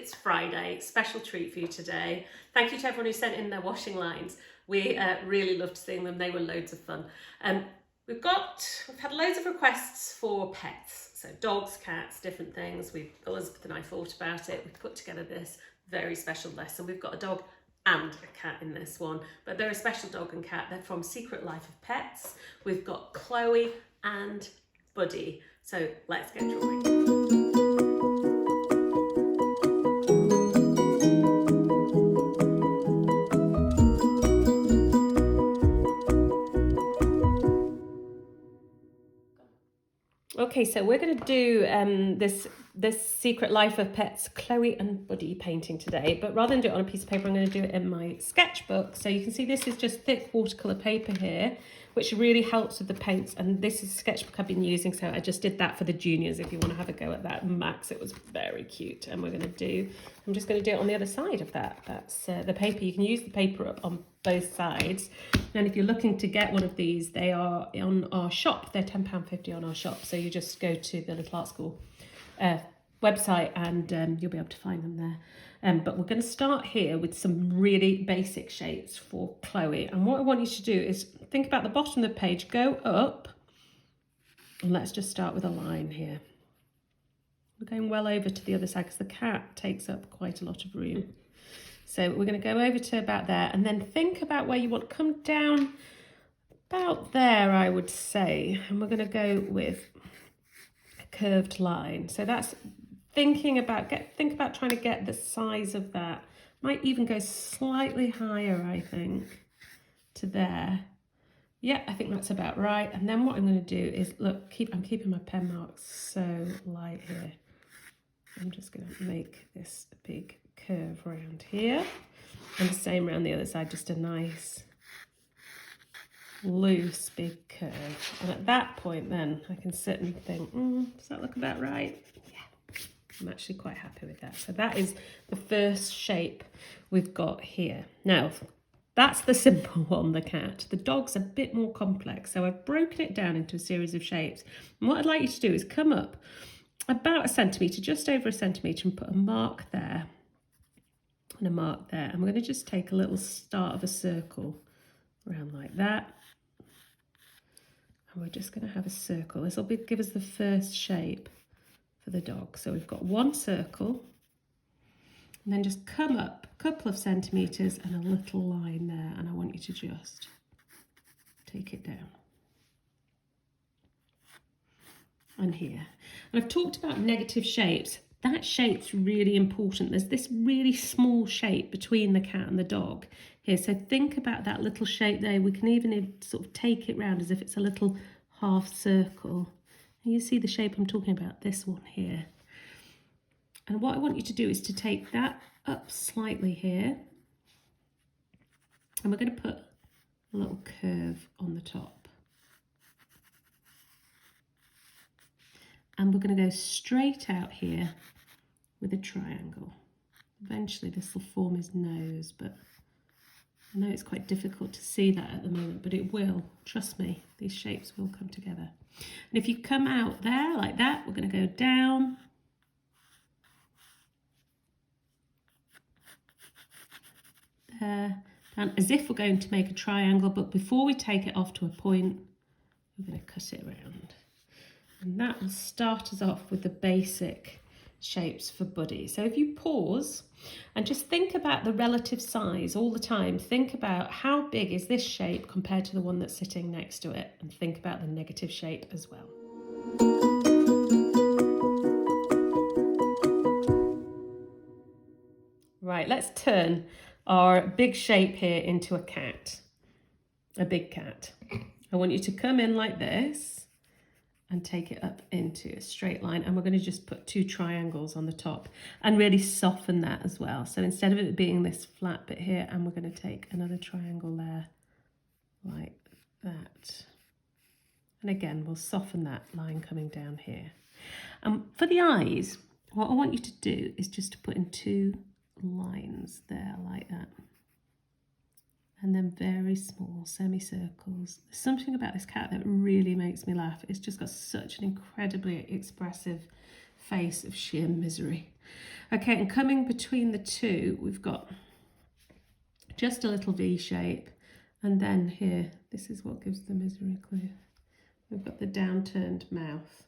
it's Friday, special treat for you today. Thank you to everyone who sent in their washing lines. We really loved seeing them, they were loads of fun. We've had loads of requests for pets, so dogs, cats, different things. Elizabeth and I thought about it, we put together this very special lesson. We've got a dog and a cat in this one, but they're a special dog and cat. They're from Secret Life of Pets. We've got Chloe and Buddy. So let's get drawing. Okay, so we're going to do this Secret Life of Pets Chloe and Buddy painting today, but rather than do it on a piece of paper, I'm going to do it in my sketchbook. So you can see this is just thick watercolour paper here, which really helps with the paints, and this is a sketchbook I've been using, so I just did that for the juniors if you want to have a go at that. Max, it was very cute, and I'm just going to do it on the other side of that. That's the paper. You can use the paper up on both sides, and if you're looking to get one of these, they are on our shop. They're £10.50 on our shop, so you just go to the Little Art School website and you'll be able to find them there. But we're going to start here with some really basic shapes for Chloe, and what I want you to do is think about the bottom of the page, go up, and let's just start with a line here. We're going well over to the other side because the cat takes up quite a lot of room. So we're going to go over to about there, and then think about where you want to come down about there, I would say, and we're going to go with a curved line. So that's think about trying to get the size of that. Might even go slightly higher, I think, to there. Yeah, I think that's about right. And then what I'm going to do is, look, I'm keeping my pen marks so light here. I'm just going to make this a big curve around here, and the same around the other side, just a nice loose big curve. And at that point then I can sit and think, does that look about right? Yeah, I'm actually quite happy with that. So that is the first shape we've got here. Now that's the simple one, the cat. The dog's a bit more complex, so I've broken it down into a series of shapes, and what I'd like you to do is come up about 1 centimetre, just over 1 centimetre, and put a mark there and a mark there, and we're going to just take a little start of a circle around like that, and we're just going to have a circle. This will give us the first shape for the dog. So we've got one circle, and then just come up a couple of centimetres and a little line there, and I want you to just take it down. And here. And I've talked about negative shapes. That shape's really important. There's this really small shape between the cat and the dog here. So think about that little shape there. We can even sort of take it round as if it's a little half circle. And you see the shape I'm talking about, this one here. And what I want you to do is to take that up slightly here. And we're going to put a little curve on the top. And we're going to go straight out here with a triangle. Eventually this will form his nose, but I know it's quite difficult to see that at the moment, but it will. Trust me, these shapes will come together. And if you come out there like that, we're going to go down. There, down, as if we're going to make a triangle, but before we take it off to a point, we're going to cut it around. And that will start us off with the basic shapes for Buddy. So if you pause and just think about the relative size all the time, think about how big is this shape compared to the one that's sitting next to it, and think about the negative shape as well. Right, let's turn our big shape here into a cat, a big cat. I want you to come in like this and take it up into a straight line, and we're going to just put 2 triangles on the top and really soften that as well. So instead of it being this flat bit here, and we're going to take another triangle there like that, and again we'll soften that line coming down here. For the eyes, what I want you to do is just to put in 2 lines there like that, and then very small semicircles. There's something about this cat that really makes me laugh. It's just got such an incredibly expressive face of sheer misery. Okay, and coming between the two, we've got just a little V shape. And then here, this is what gives the misery clue. We've got the downturned mouth.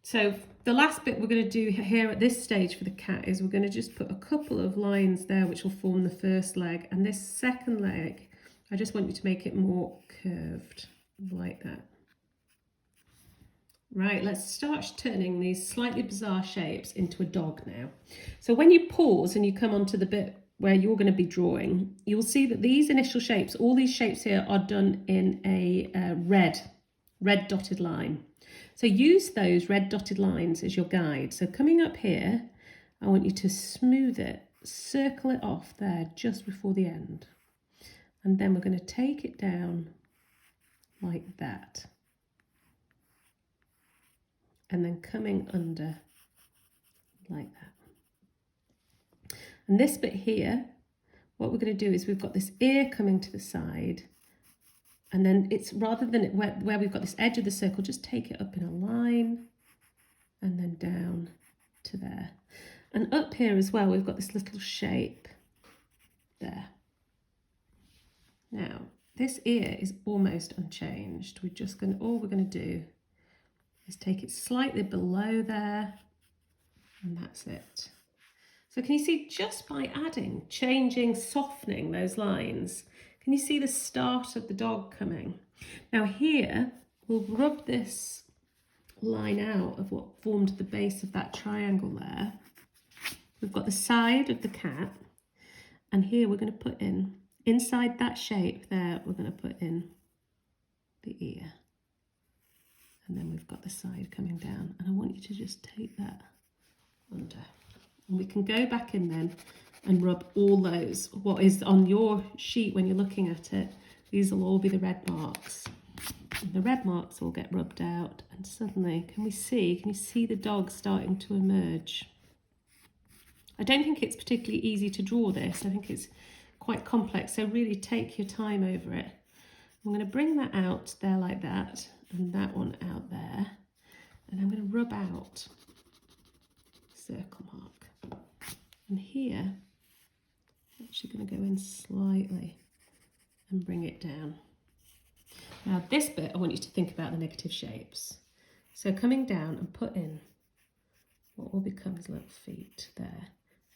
So the last bit we're going to do here at this stage for the cat is we're going to just put a couple of lines there which will form the first leg. And this second leg, I just want you to make it more curved, like that. Right, let's start turning these slightly bizarre shapes into a dog now. So when you pause and you come onto the bit where you're going to be drawing, you'll see that these initial shapes, all these shapes here are done in a red dotted line. So use those red dotted lines as your guide. So coming up here, I want you to smooth it, circle it off there just before the end. And then we're going to take it down like that. And then coming under like that. And this bit here, what we're going to do is we've got this ear coming to the side, and then it's rather than where we've got this edge of the circle, just take it up in a line and then down to there. And up here as well, we've got this little shape there. Now, this ear is almost unchanged. All we're going to do is take it slightly below there, and that's it. So can you see, just by adding, changing, softening those lines, can you see the start of the dog coming? Now here, we'll rub this line out of what formed the base of that triangle there. We've got the side of the cat, and here we're going to put in, inside that shape there, we're going to put in the ear. And then we've got the side coming down, and I want you to just take that under. And we can go back in then and rub all those, what is on your sheet when you're looking at it, these will all be the red marks. And the red marks will get rubbed out, and suddenly, can you see the dog starting to emerge? I don't think it's particularly easy to draw this. I think it's quite complex, so really take your time over it. I'm going to bring that out there like that, and that one out there, and I'm going to rub out circle mark. And here, I'm actually going to go in slightly and bring it down. Now this bit, I want you to think about the negative shapes. So coming down and put in what will become his little feet there.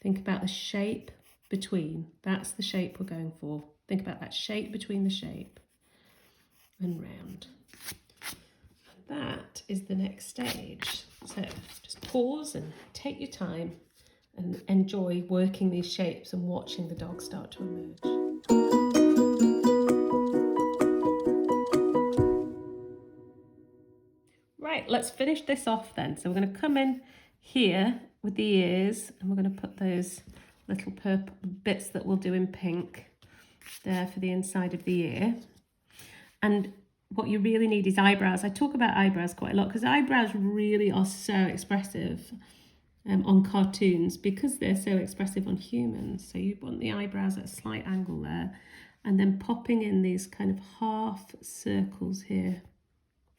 Think about the shape between, that's the shape we're going for. Think about that shape between the shape and round. And that is the next stage. So just pause and take your time and enjoy working these shapes and watching the dog start to emerge. Right, let's finish this off then. So we're going to come in here with the ears, and we're going to put those little purple bits that we'll do in pink there for the inside of the ear. And what you really need is eyebrows. I talk about eyebrows quite a lot because eyebrows really are so expressive on cartoons because they're so expressive on humans. So you want the eyebrows at a slight angle there, and then popping in these kind of half circles here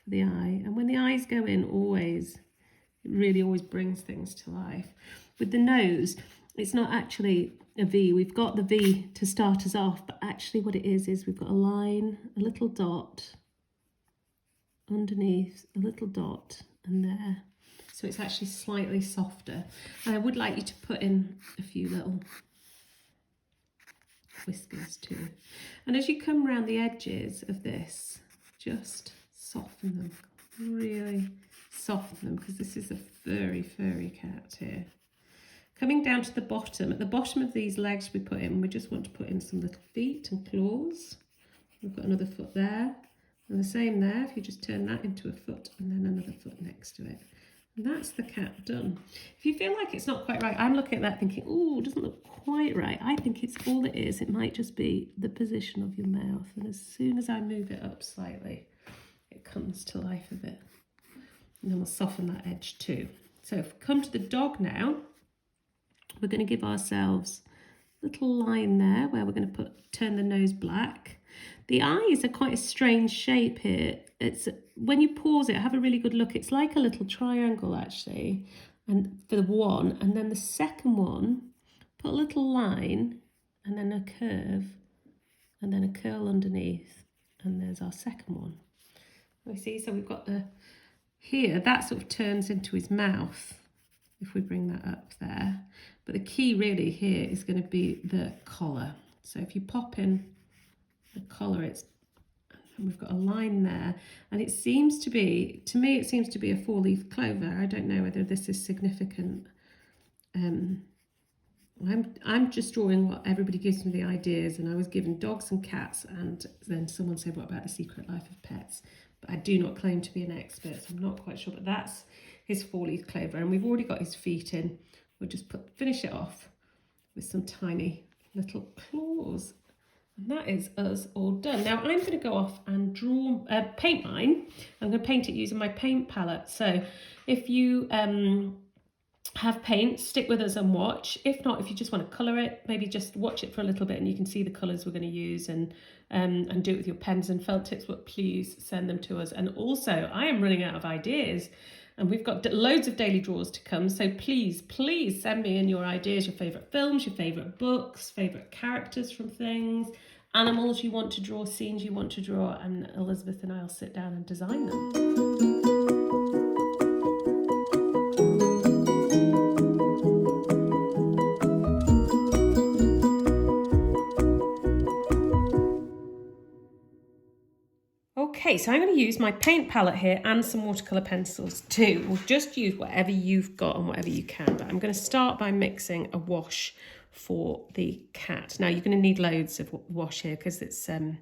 for the eye. And when the eyes go in, it really always brings things to life. With the nose, it's not actually a V. We've got the V to start us off, but actually what it is we've got a line, a little dot underneath, a little dot, and there. So it's actually slightly softer. And I would like you to put in a few little whiskers too. And as you come around the edges of this, just soften them, really soften them, because this is a furry, furry cat here. Coming down to the bottom, at the bottom of these legs we put in, we just want to put in some little feet and claws. We've got another foot there, and the same there, if you just turn that into a foot and then another foot next to it. And that's the cat done. If you feel like it's not quite right, I'm looking at that thinking, oh, it doesn't look quite right. I think it's all it is. It might just be the position of your mouth. And as soon as I move it up slightly, it comes to life a bit. And then we'll soften that edge too. So if we come to the dog now, we're going to give ourselves a little line there where we're going to turn the nose black. The eyes are quite a strange shape here. It's when you pause it, have a really good look. It's like a little triangle actually. and for the one, and then the second one, put a little line and then a curve and then a curl underneath, and there's our second one. You see, so we've got the here, that sort of turns into his mouth if we bring that up there. But the key really here is going to be the collar. So if you pop in the collar, and we've got a line there, and it seems to be, to me, it seems to be a 4-leaf clover. I don't know whether this is significant. I'm just drawing what everybody gives me the ideas, and I was given dogs and cats, and then someone said, what about the secret life of pets? But I do not claim to be an expert, so I'm not quite sure, but that's his 4-leaf clover, and we've already got his feet in. We'll just finish it off with some tiny little claws. And that is us all done. Now I'm going to go off and draw, paint mine. I'm going to paint it using my paint palette. So if you have paint, stick with us and watch. If not, if you just want to colour it, maybe just watch it for a little bit and you can see the colours we're going to use, and do it with your pens and felt tips, but please send them to us. And also, I am running out of ideas, and we've got loads of daily draws to come, so please send me in your ideas, your favourite films, your favourite books, favourite characters from things, animals you want to draw, scenes you want to draw, and Elizabeth and I will sit down and design them. Okay, so I'm going to use my paint palette here and some watercolour pencils too. We'll just use whatever you've got and whatever you can, but I'm going to start by mixing a wash for the cat. Now you're going to need loads of wash here because it's a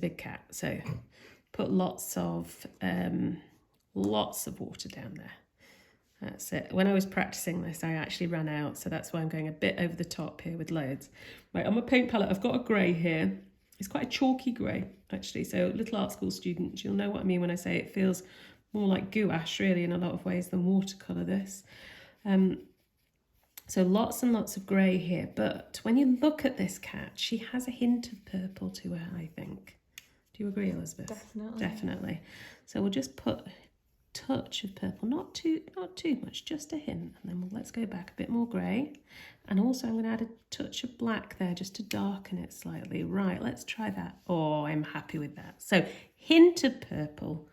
big cat. So put lots of water down there. That's it. When I was practicing this, I actually ran out, so that's why I'm going a bit over the top here with loads. Right, on my paint palette, I've got a grey here. It's quite a chalky grey, actually. So little art school students, you'll know what I mean when I say it feels more like gouache, really, in a lot of ways than watercolour, this. So lots and lots of grey here. But when you look at this cat, she has a hint of purple to her, I think. Do you agree, Elizabeth? Definitely. Definitely. So we'll just put a touch of purple, not too much, just a hint. And then let's go back a bit more grey. And also I'm going to add a touch of black there just to darken it slightly. Right, let's try that. Oh, I'm happy with that. So hint of purple,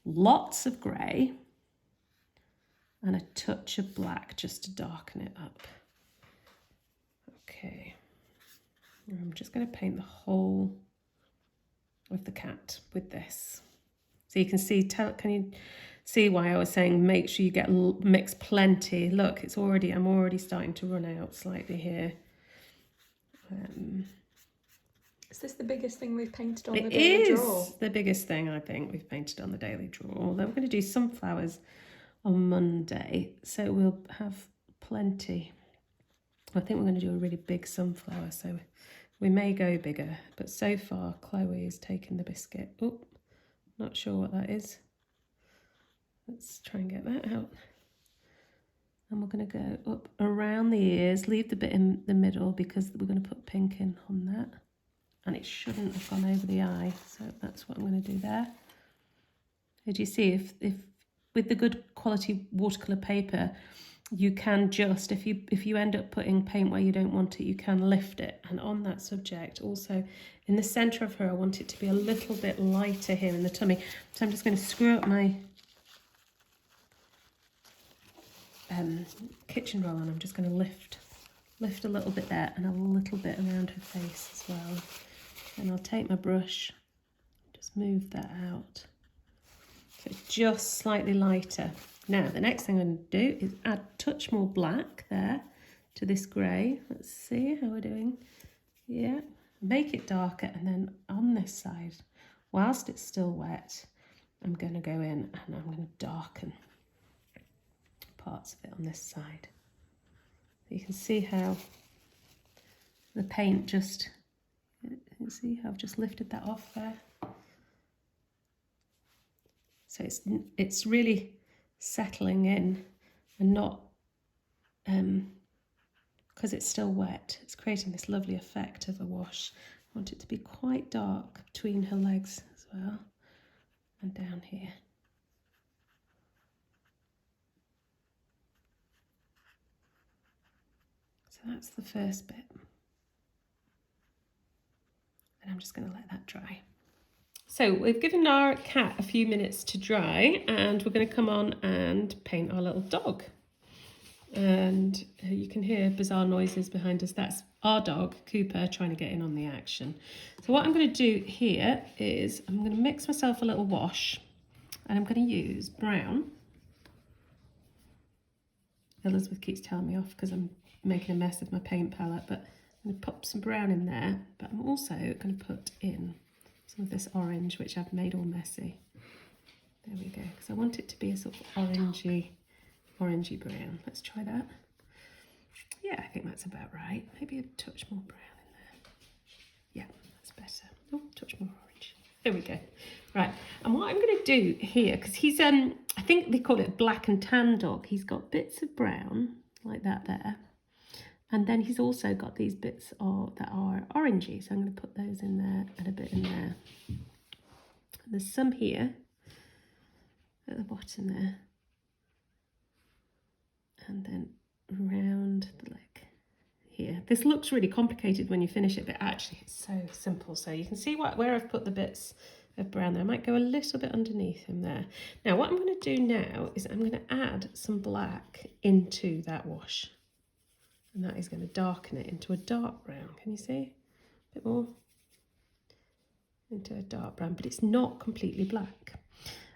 lots of grey, and a touch of black just to darken it up. Okay. I'm just going to paint the whole of the cat with this. So you can see, can you see why I was saying make sure you mix plenty? Look, I'm already starting to run out slightly here. Is this the biggest thing we've painted on the daily draw? It is the biggest thing I think we've painted on the daily draw. Although we're going to do sunflowers on Monday, so we'll have plenty. I think we're going to do a really big sunflower, so we may go bigger. But so far, Chloe is taking the biscuit. Oh, not sure what that is. Let's try and get that out. And we're going to go up around the ears, leave the bit in the middle because we're going to put pink in on that. And it shouldn't have gone over the eye, so that's what I'm going to do there. As you see, if with the good quality watercolour paper, you can just, if you end up putting paint where you don't want it, you can lift it. And on that subject, also in the centre of her, I want it to be a little bit lighter here in the tummy. So I'm just going to screw up my kitchen roll, and I'm just going to lift a little bit there and a little bit around her face as well. And I'll take my brush, just move that out. So just slightly lighter. Now, the next thing I'm going to do is add a touch more black there to this grey. Let's see how we're doing. Yeah, make it darker, and then on this side, whilst it's still wet, I'm going to go in and I'm going to darken parts of it on this side. You can see how the paint just, you see how I've just lifted that off there. So it's really settling in and not, because it's still wet, it's creating this lovely effect of a wash. I want it to be quite dark between her legs as well and down here. that's the first bit. And I'm just going to let that dry. So we've given our cat a few minutes to dry, and we're going to come on and paint our little dog. And you can hear bizarre noises behind us. That's our dog, Cooper, trying to get in on the action. So what I'm going to do here is I'm going to mix myself a little wash, and I'm going to use brown. Elizabeth keeps telling me off because I'm making a mess of my paint palette, but I'm going to pop some brown in there, but I'm also going to put in some of this orange, which I've made all messy. There we go, because I want it to be a sort of orangey brown. Let's try that. Yeah, I think that's about right. Maybe a touch more brown in there. Yeah, that's better. Oh, touch more orange. There we go. Right, and what I'm going to do here, because he's, I think they call it a black and tan dog. He's got bits of brown, like that there. And then he's also got these bits that are orangey. So I'm going to put those in there and a bit in there. And there's some here at the bottom there. And then around the leg here. This looks really complicated when you finish it, but actually it's so simple. So you can see where I've put the bits of brown there. I might go a little bit underneath him there. Now what I'm going to do now is I'm going to add some black into that wash. And that is going to darken it into a dark brown. Can you see? A bit more. Into a dark brown, but it's not completely black.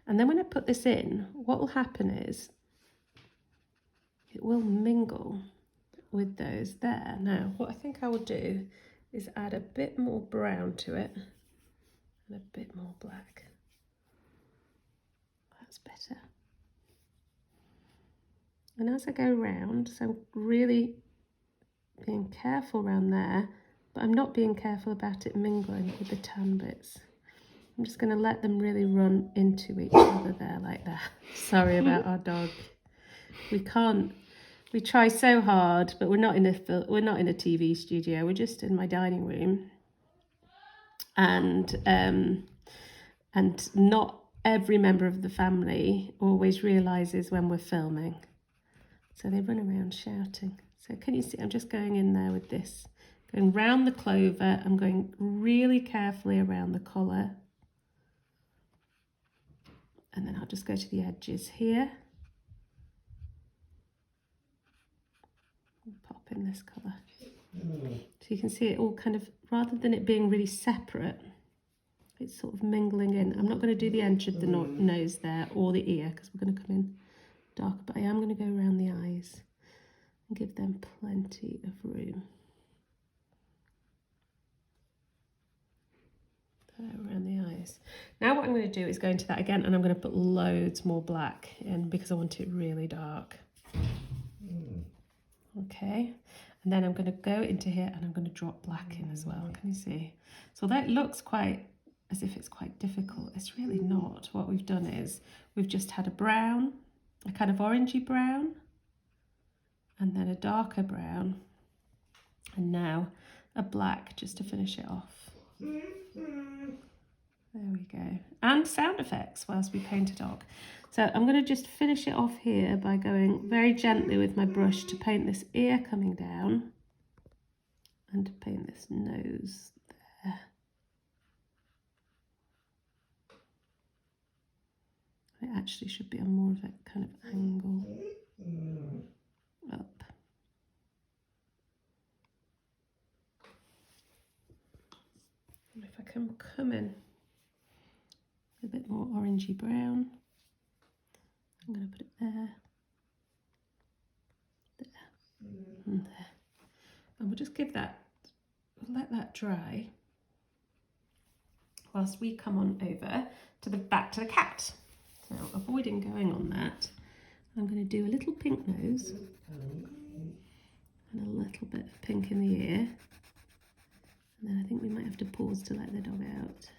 And then when I put this in, what will happen is it will mingle with those there. Now, what I think I will do is add a bit more brown to it and a bit more black. That's better. And as I go round, so really being careful around there, but I'm not being careful about it mingling with the tan bits. I'm just going to let them really run into each other there like that. Sorry about our dog. We try so hard, but we're not in a TV studio. We're just in my dining room, and not every member of the family always realizes when we're filming, so they run around shouting. So can you see? I'm just going in there with this, going round the clover. I'm going really carefully around the collar, and then I'll just go to the edges here. Pop in this colour. So you can see it all kind of, rather than it being really separate, it's sort of mingling in. I'm not going to do the edge of the nose there or the ear because we're going to come in darker, but I am going to go around the eyes and give them plenty of room. Around the eyes. Now what I'm going to do is go into that again, and I'm going to put loads more black in because I want it really dark. Okay, and then I'm going to go into here and I'm going to drop black in as well. Can you see? So that looks quite as if it's quite difficult. It's really not. What we've done is we've just had a brown, a kind of orangey brown, and then a darker brown, and now a black just to finish it off. There we go. And sound effects whilst we paint a dog. So I'm going to just finish it off here by going very gently with my brush to paint this ear coming down and to paint this nose there. It actually should be on more of a kind of angle up. And if I can come in a bit more orangey brown, I'm going to put it there, and there. And we'll just give that, we'll let that dry whilst we come on over to back to the cat. So avoiding going on that, I'm going to do a little pink nose and a little bit of pink in the ear. And then I think we might have to pause to let the dog out.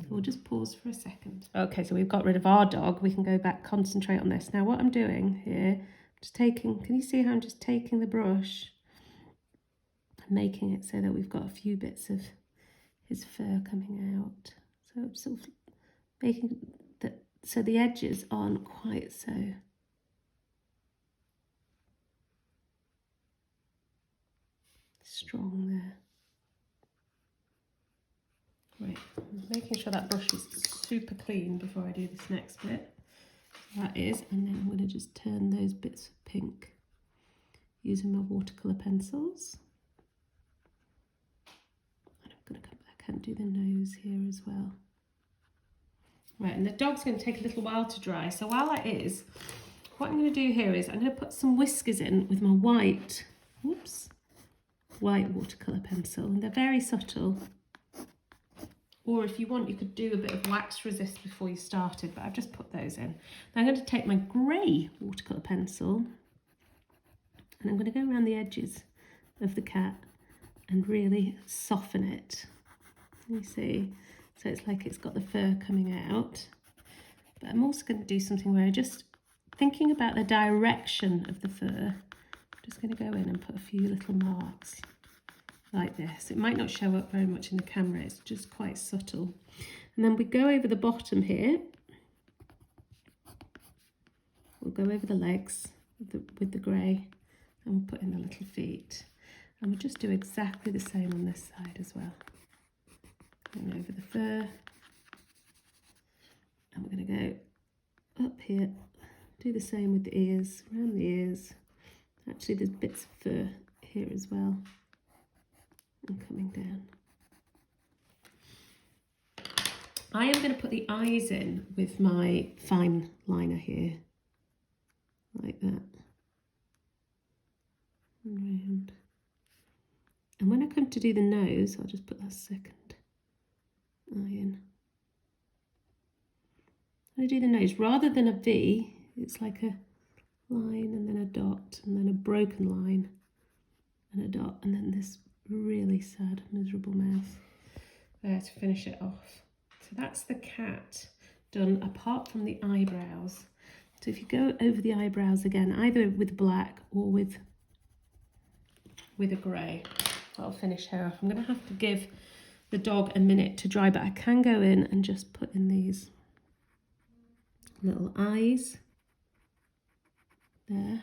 So we'll just pause for a second. Okay, so we've got rid of our dog. We can go back, concentrate on this. Now what I'm doing here, I'm just taking, can you see how I'm just taking the brush and making it so that we've got a few bits of his fur coming out. So I'm sort of making that so the edges aren't quite so strong there. Right, I'm making sure that brush is super clean before I do this next bit. That is, and then I'm going to just turn those bits of pink using my watercolour pencils. And I'm going to come back and do the nose here as well. Right, and the dog's going to take a little while to dry, so while that is, what I'm going to do here is I'm going to put some whiskers in with my white watercolour pencil, and they're very subtle. Or if you want, you could do a bit of wax resist before you started, but I've just put those in. Now I'm going to take my grey watercolour pencil and I'm going to go around the edges of the cat and really soften it. You see? So it's like it's got the fur coming out. But I'm also going to do something where I'm just thinking about the direction of the fur. I'm just going to go in and put a few little marks like this. It might not show up very much in the camera, it's just quite subtle. And then we go over the bottom here. We'll go over the legs with the grey, and we'll put in the little feet. And we'll just do exactly the same on this side as well. Going over the fur. And we're going to go up here, do the same with the ears, around the ears. Actually, there's bits of fur here as well. And coming down. I am going to put the eyes in with my fine liner here, like that, and round. And when I come to do the nose, I'll just put that second eye in. When I do the nose, rather than a V, it's like a line and then a dot and then a broken line and a dot and then this really sad, miserable mouth there to finish it off. So that's the cat done apart from the eyebrows. So if you go over the eyebrows again, either with black or with a grey, I'll finish her off. I'm going to have to give the dog a minute to dry, but I can go in and just put in these little eyes there.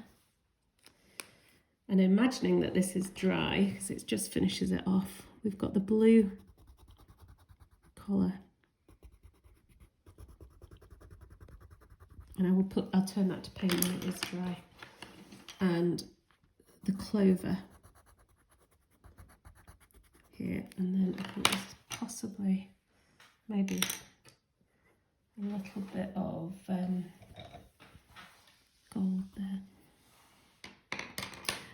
And imagining that this is dry, because it just finishes it off, we've got the blue collar. And I'll turn that to paint when it is dry. And the clover here, and then I think there's possibly maybe a little bit of gold there.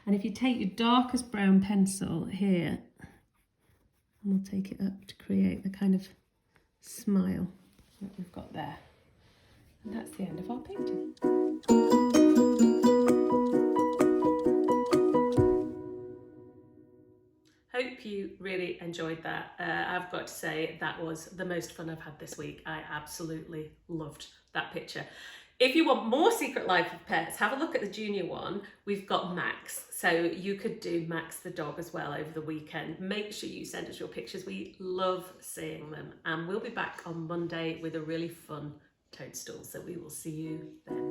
And if you take your darkest brown pencil here, and we'll take it up to create the kind of smile that we've got there. And that's the end of our painting. Hope you really enjoyed that. I've got to say that was the most fun I've had this week. I absolutely loved that picture. If you want more Secret Life of Pets, have a look at the junior one. We've got Max, so you could do Max the dog as well over the weekend. Make sure you send us your pictures. We love seeing them. And we'll be back on Monday with a really fun toadstool, so we will see you then.